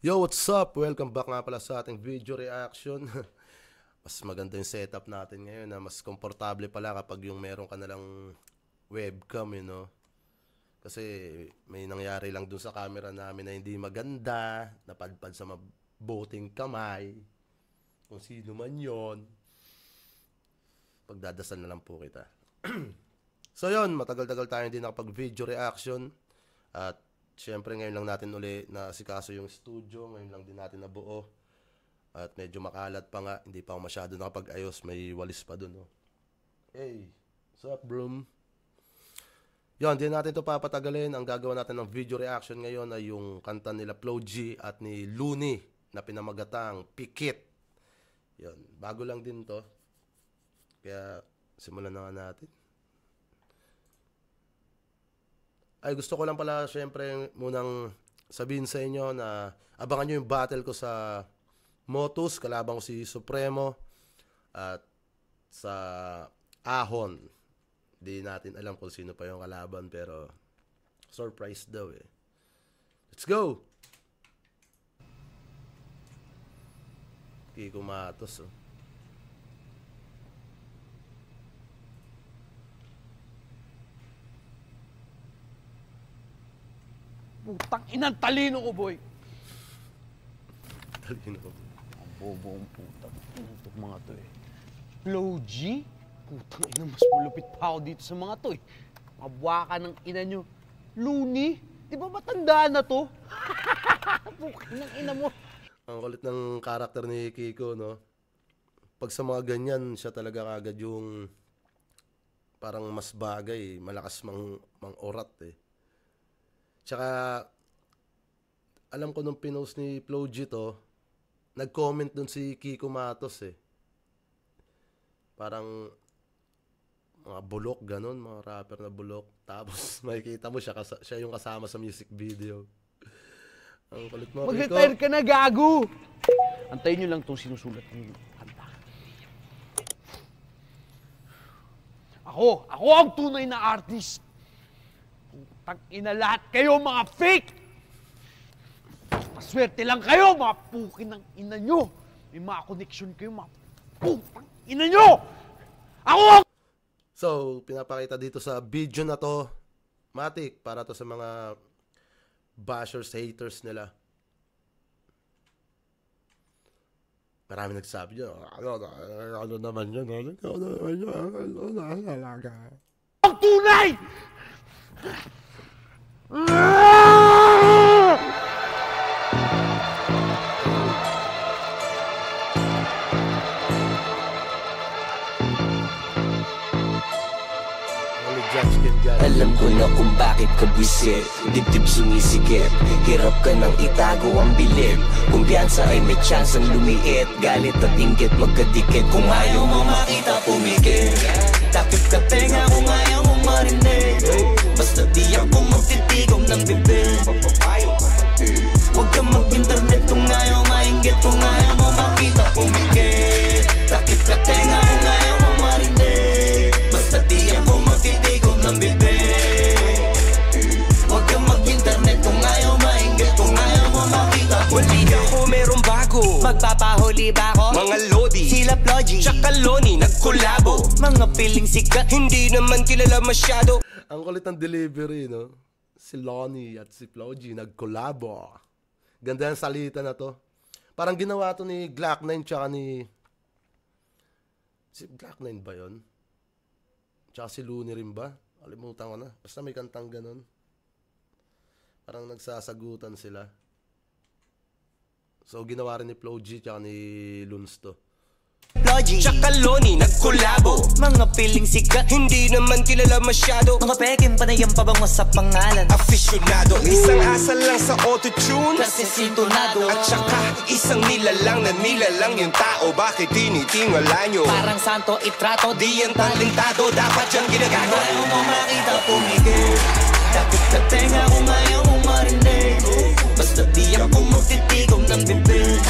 Yo, what's up? Welcome back nga pala sa ating video reaction. Mas maganda yung setup natin ngayon na mas komportable pala kapag yung meron ka nalang webcam, Kasi may nangyari lang dun sa camera namin na hindi maganda, napadpad sa mabuting kamay. Kung sino man yon, pagdadasal na lang po kita. So yon, matagal-tagal tayo hindi nakapag-video reaction. At syempre ngayon lang natin uli nasikaso yung studio, ngayon lang din natin nabuo. At medyo makalat pa nga, hindi pa ako masyado nakapag-ayos, may walis pa dun. Hey, what's up, broom? Yun, hindi natin ito papatagalin. Ang gagawa natin ng video reaction ngayon ay yung kanta nila Flo G at ni Looney na pinamagatang Pikit. Yun, bago lang din to. Kaya simulan na nga natin. Ay, gusto ko lang pala syempre munang sabihin sa inyo na abangan nyo yung battle ko sa Motus, kalaban ko si Supremo, at sa Ahon. Di natin alam kung sino pa yung kalaban, pero surprise daw eh. Let's go! Kiko Matos, oh. Putang inang talino ko, boy. Talino ko. Ang bobo ang putang inang itong mga to eh. Flo G? Putang ina, mas malupit pa ako dito sa mga to eh. Mabwaka ng ina nyo. Looney? Di ba matanda na to? Pukin ng ina mo. Ang kulit ng karakter ni Kiko, no? Pag sa mga ganyan, siya talaga kagad yung parang mas bagay, malakas mang orat eh. Tsaka, alam ko nung pinost ni Flo G to, nag-comment dun si Kiko Matos eh. Parang, mga bulok, ganun, mga rapper na bulok. Tapos, makikita mo siya yung kasama sa music video. Ang kulit mo, Kiko. Mag-retire ka na, gago! Antayin nyo lang itong sinusulat ng kanta. Ako ang tunay na artist. Putang ina, lahat kayo mga fake! Paswerte lang kayo, mga pukin ng ina nyo! May mga connection kayo, mga putang ina nyo! So, pinapakita dito sa video na to, matik, para to sa mga bashers, haters nila. Marami nagsabi dyan, ano naman yun, Ang tunay! Alam ko na kung bakit ka buwisit, dibdib sumisikip. Hirap ka nang itago ang bilib. Kumpiyansa ay may chance ang lumiit. Galit at inggit magkadikit. Kung ayaw mo makita pumikit, takip ka tenga kung ayaw mo marinig. Basta di ako magtitigom ng bibig. Huwag ka mag-internet kung ayaw mainggit. Kung ayaw mo makita pumikit, takip ka tenga kung ayaw mo marinig. Basta di ako magtitigom ng bibig. Huwag ka mag-internet kung ayaw mainggit. Kung ayaw mo makita pumikit. Ako merong bago, magpapahuli ba ako? Mga Lodi, sila Flo G, tsaka Looney nagkolabo. Mga piling sikat, hindi naman kilala masyado. Ang kulit ng delivery, no? Si Looney at si Flo G nagkolabo. Ganda yung salita na to. Parang ginawa to ni Glock 9 tsaka ni... Si Glock 9 ba yun? Tsaka si Looney rin ba? Kalimutan ko na. Basta may kantang ganun. Parang nagsasagutan sila. So ginawa rin ni Flo G tsaka ni Luns to. Flo G, tsaka Looney nagkolabo. Mga piling sikat, hindi naman kilala masyado. Mga peking panayang pabango sa pangalan. Aficionado, isang asal lang sa auto-tune, kasi sintonado. At tsaka isang nilalang na nilalang yung tao. Bakit tinitingala nyo? Parang santo itrato, di yan talentado. Dapat yung ginagawa. Ayaw mo makita pumigil, takip ka tenga kung ayaw mo marinig. Basta di ako magtitigom ng bibig.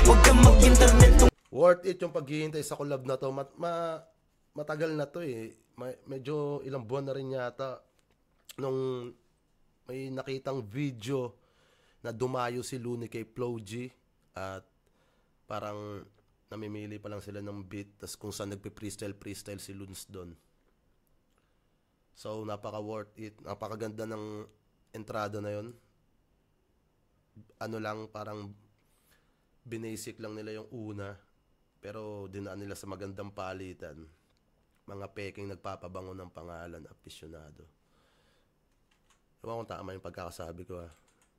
Huwag kang mag-internet. Worth it yung paghihintay sa collab na to. Matagal na to eh. Medyo ilang buwan na rin yata nung may nakitang video na dumayo si Looney kay Flo G at parang namimili pa lang sila ng beat, tas kung saan nagpe-freestyle si Loons doon. So napaka worth it, napakaganda ng entrada na yon. Ano lang, parang binasic lang nila yung una, pero dinaan nila sa magandang palitan. Mga peking nagpapabango ng pangalan, aficionado. Ewan kung tama yung pagkakasabi ko,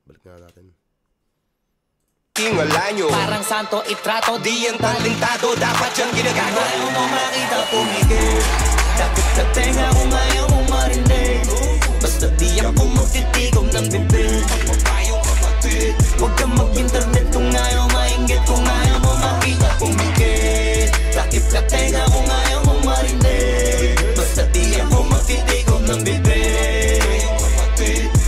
balik nga natin. Tingala nyo, parang santo itrato, di yan talentado, dapat yung ginagawa. Ayaw mo makita pumigil, takot sa tenga kung ayaw mo marinig. Basta di yan pumagtitigom ng bibig. Pagpapayong kapatid, huwag kang mag-internet kung ayaw mainggit. Kung ayaw mo makita pumigil, takip ka tenga kung ayaw mo marinig. Basta di yan pumagtitigom ng bibig.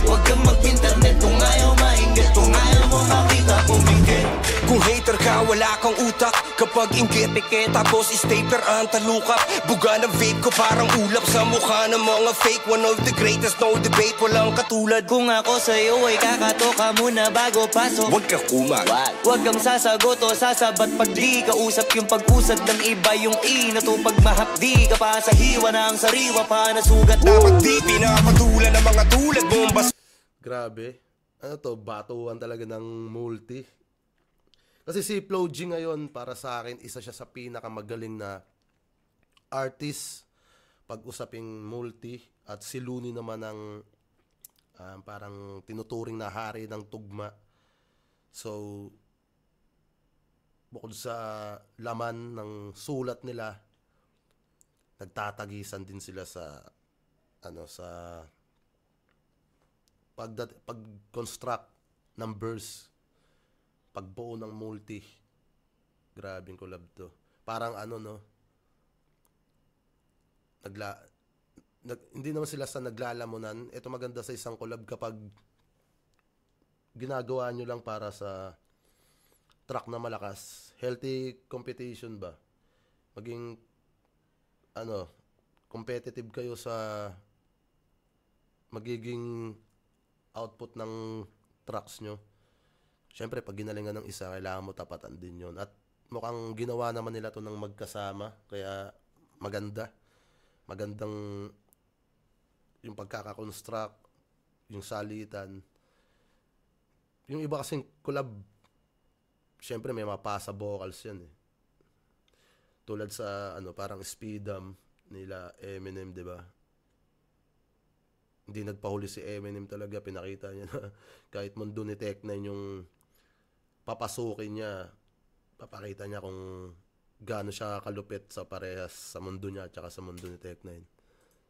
Huwag kang mag-internet kung ayaw mainggit. Kung ayaw mo makita pumigil. Kung hater ka, wala kang utak. Kapag inggit, tapos stapler ang talukap. Buga ng vape ko parang ulap sa mukha ng mga fake. One of the greatest, no debate, walang katulad. Kung ako sa'yo ay kakato ka muna bago pasok. Huwag ka kumag, huwag kang sasagot o sasabat. Pag di ka usap yung pag-usad ng iba yung inato. Pag mahapdi ka pa sa hiwa ng sariwa pa na sugat. Dapat di pinapatulan ng mga tulad bombas. Grabe. Ano to, batuan talaga ng multi. Kasi si Flo G ngayon, para sa akin, isa siya sa pinakamagaling na artist pag usaping multi. At si Looney naman ang parang tinuturing na hari ng tugma. So, bukod sa laman ng sulat nila, nagtatagisan din sila sa pag-construct ng verse, pagbuo ng multi. Grabing collab to. Parang hindi naman sila sa naglalamunan. Ito maganda sa isang collab kapag ginagawa nyo lang para sa track na malakas. Healthy competition ba? Maging competitive kayo sa magiging output ng tracks nyo. Siyempre, pag ginalingan ng isa, kailangan mo tapatan din yon. At mukhang ginawa naman nila to ng magkasama. Kaya maganda. Magandang yung pagkakakonstruct, yung salitan. Yung iba kasing collab, siyempre may mapasa vocals yan eh. Tulad sa parang Speedam nila Eminem, di ba? Hindi nagpahuli si Eminem talaga, pinakita niya na kahit mundo ni Tech9 yung papasukin niya, papakita niya kung gaano siya kalupit sa parehas sa mundo niya at saka sa mundo ni Tech9.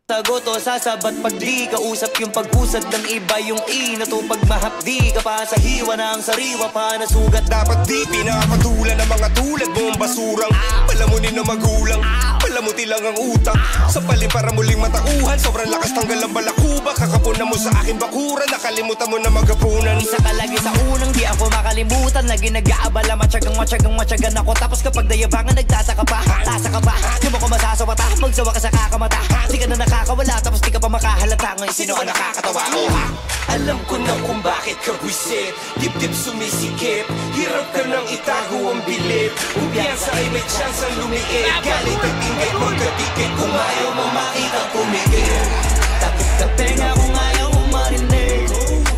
Sagot o sasabat pag di ka usap yung pag-usad ng iba yung inato. Pag mahapdi ka pa sa hiwa ng sariwa pa na sugat. Dapat di pinapatulan ng mga tulad mong basurang palamunin na magulang, palamuti lang ang utak. Sa palim para muling matauhan, sobrang lakas tanggal ang balakuba. Kakapuna mo sa aking bakuran, nakalimutan mo na magapunan. Isa ka lagi sa unang di ako makalimutan. Lagi nag-aabala, matyagang ako. Tapos kapag dayabangan nagtataka pa, tasa ka pa, di mo ko masasawata, magsawa ka sa kakamata. Di ka na nakakawala, tapos di ka pa makahalata. Ngayon sino ka nakakatawa ko? Alam ko na kung bakit ka buwisit, dip-dip sumisikip, hirap ka nang itago ang bilib. Kumpiyansa ay may chance ang lumiit, galit at ingay magkatikit. Kung ayaw mo makita pumigil, takot ka tenga kung ayaw mo marinig.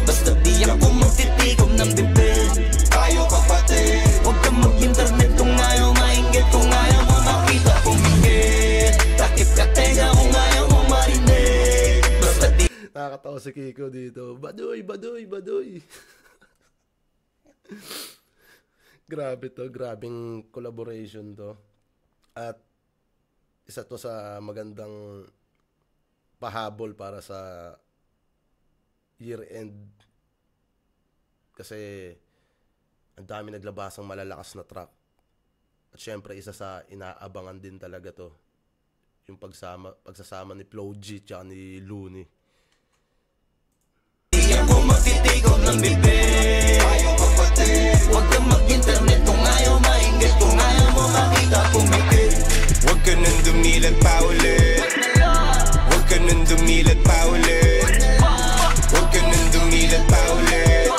Basta di ako magtitigom ng bibig. Tayo kapatid, huwag kang mag-internet kung ayaw mainggit. Kung ayaw mo makita pumigil, takip ka tenga kung ayaw mo marinig. Basta di. Nakakatawa si Kiko dito. Badoy, badoy, badoy. Grabe to, grabing collaboration to. At isa to sa magandang pahabol para sa year end. Kasi ang dami naglabasang malalakas na track. At syempre isa sa inaabangan din talaga to, yung pagsasama ni Flo G at ni Looney. Magtitigom ng bibig, ayaw kapatid. Huwag kang mag-internet kung ayaw mainggit. Kung ayaw mo makita pumikit, huwag ka nang dumilat pa ulit. Huwag ka nang dumilat pa ulit. Huwag ka nang dumilat pa ulit.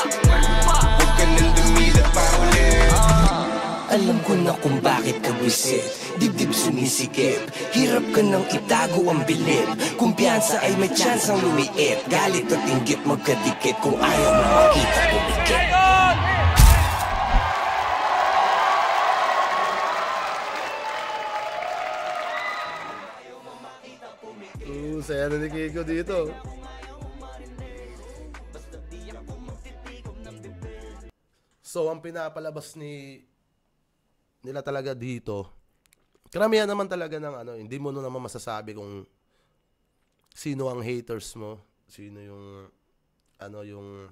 buwisit, dibdib sumisikip. Hirap ka nang itago ang bilib. Kumpiyansa ay may tsansang lumiit. Galit at inggit magkadikit. Kung ayaw mo makita, pumikit. Saya na ni Kiko dito. So, ang pinapalabas nila talaga dito, karamihan naman talaga ng hindi mo naman masasabi kung sino ang haters mo, sino yung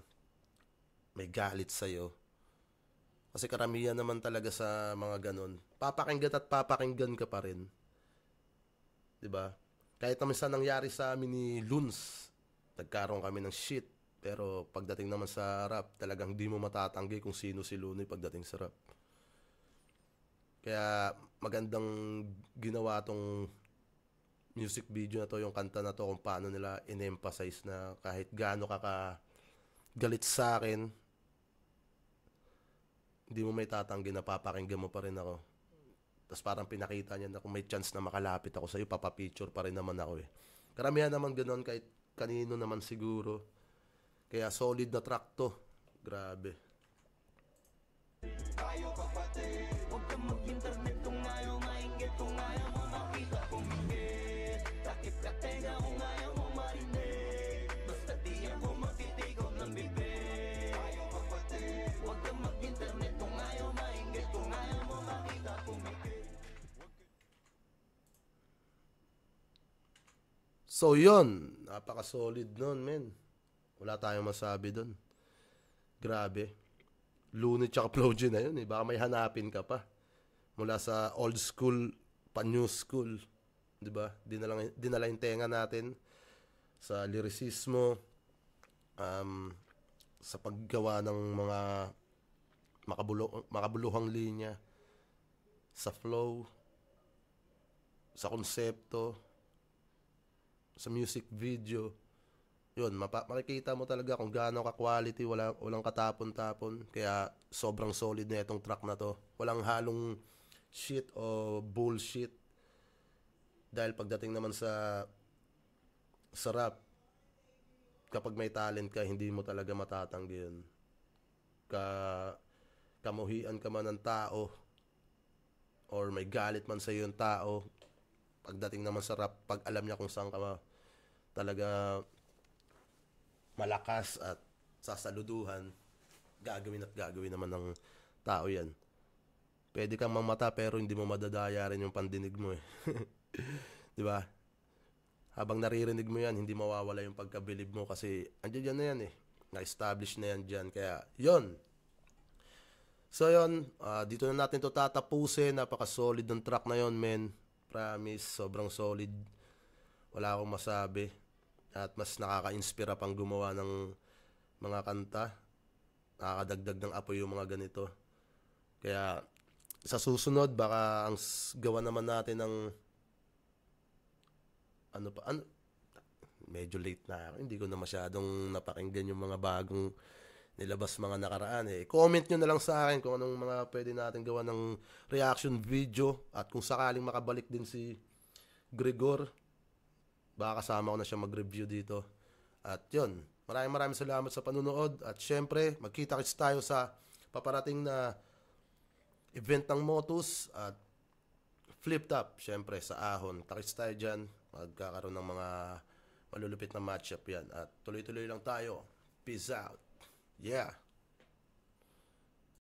may galit sa'yo. Kasi karamihan naman talaga sa mga ganun, papakinggan at papakinggan ka pa rin. 'Di ba? Kahit naman sa nangyari sa amin ni Luns, nagkaroon kami ng shit. Pero pagdating naman sa rap, talagang hindi mo matatanggi kung sino si Looney pagdating sa rap. Kaya magandang ginawa tong music video na to, yung kanta na to, kung paano nila in-emphasize na kahit gaano ka galit sa akin, hindi mo may tatanggi na papakinggan mo pa rin ako. Tapos parang pinakita niya na kung may chance na makalapit ako sa'yo, papapicture pa rin naman ako eh. Karamihan naman ganoon, kahit kanino naman siguro. Kaya solid na track to. Grabe. So yun, napaka-solid nun, men. Wala tayong masabi dun. Grabe. Looney tsaka Flo G na yun eh. Baka may hanapin ka pa. Mula sa old school pa new school. Diba? Dinala yung tenga natin sa lyricismo, sa paggawa ng mga makabuluhang linya, sa flow, sa konsepto, sa music video. Yun, makikita mo talaga kung gaano ka-quality, walang katapon-tapon. Kaya sobrang solid na itong track na to. Walang halong shit o bullshit. Dahil pagdating naman sa rap, kapag may talent ka, hindi mo talaga matatanggi yun. Kamuhian ka man ng tao, or may galit man sa iyo yung tao, pagdating naman sa rap, pag alam niya kung saan ka talaga malakas at sasaluduhan, gagawin naman ng tao yan. Pwede kang mamata pero hindi mo madadaya rin yung pandinig mo eh. Di ba? Habang naririnig mo yan, hindi mawawala yung pagkabilib mo kasi andyan na yan eh. Na-establish na yan dyan. Kaya yun. So yun, dito na natin to tatapusin. Napaka-solid ng track na yun, men. Promise, sobrang solid. Wala akong masabi. At mas nakaka-inspira pang gumawa ng mga kanta. Nakakadagdag ng apoy yung mga ganito. Kaya sa susunod, baka ang gawa naman natin ng medyo late na ako. Hindi ko na masyadong napakinggan yung mga bagong nilabas mga nakaraan eh. Comment nyo na lang sa akin kung anong mga pwede natin gawa ng reaction video. At kung sakaling makabalik din si Gregor, baka kasama ko na siya mag-review dito. At yun, maraming salamat sa panunood. At syempre, magkita-kits tayo sa paparating na event ng Motus at Flip Top, syempre sa Ahon. Takits tayo dyan, magkakaroon ng mga malulupit na matchup yan. At tuloy-tuloy lang tayo. Peace out. Yeah.